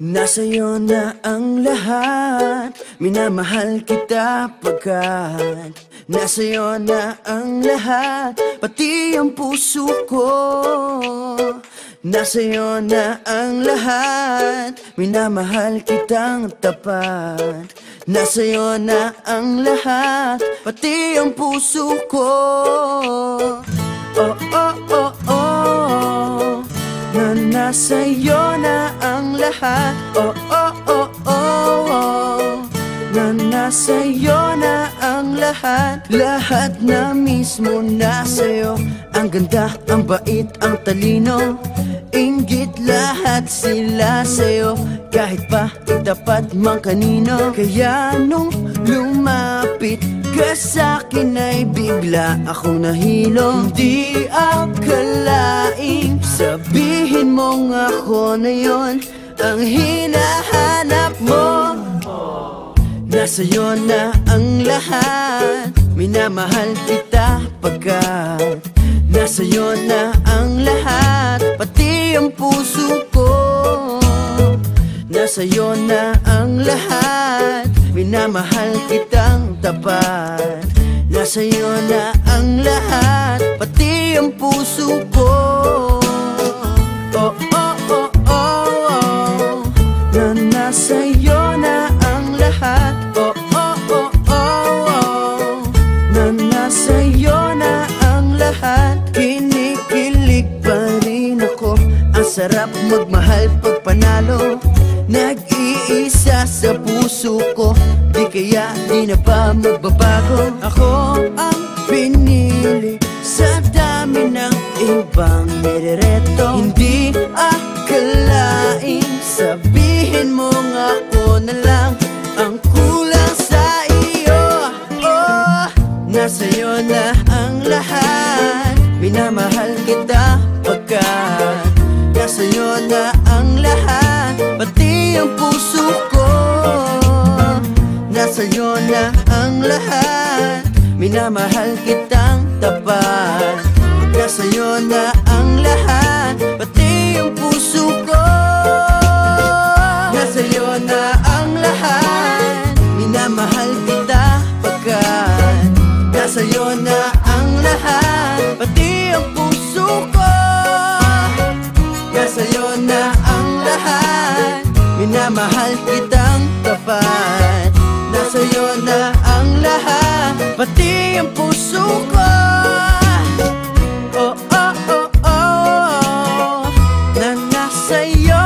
Nasa'yo na ang lahat, minamahal kita pagkat nasa'yo na ang lahat, pati ang puso ko. Nasa'yo na ang lahat, minamahal kitang tapat. Nasa'yo na ang lahat, pati ang puso ko. Oh, oh, oh, oh, na nasa'yo na ang lahat. Oh, oh, oh, oh, oh, na nasa'yo na ang lahat. Lahat na mismo nasa'yo. Ang ganda, ang bait, ang talino, inggit lahat sila sa'yo. Kahit pa itapat mang kanino. Kaya nung lumapit ka sa'kin ay bigla akong nahilo. Hindi akalaing sabihin mong ako na yon ang hinahanap mo. Nasa'yo na ang lahat, minamahal kita pagkat nasa'yo na ang lahat, pati ang puso ko. Nasa'yo na ang lahat, minamahal kitang tapat. Nasa'yo na ang lahat, pati ang puso ko. Oh, oh, oh, oh, oh, na nasa'yo na ang lahat. Oh, oh, oh, oh, oh, na nasa'yo na ang lahat. Kinikilig pa rin ako, ang sarap magmahal pag panalo. Nag-iisa sa puso ko, di kaya di na ba magbabago. Ako ang pinili sa dami ng ibang nirereto. Hindi akalaing sabihin mong ako na lang ang kulang sa iyo. Oh, nasa'yo na ang lahat, minamahal kita pagkat nasa'yo na ang lahat, pati ang puso ko. Nasa'yo na ang lahat, minamahal kitang tapat. Nasa'yo na ang lahat, pati ang puso ko. Nasa'yo na ang lahat, minamahal kita pagkat nasa'yo na ang lahat, pati ang puso ko. Nasa'yo na ang lahat, minamahal kitang tapat. Nasa'yo na ang lahat, pati ang puso ko. Oh, oh, oh, oh, na nasa'yo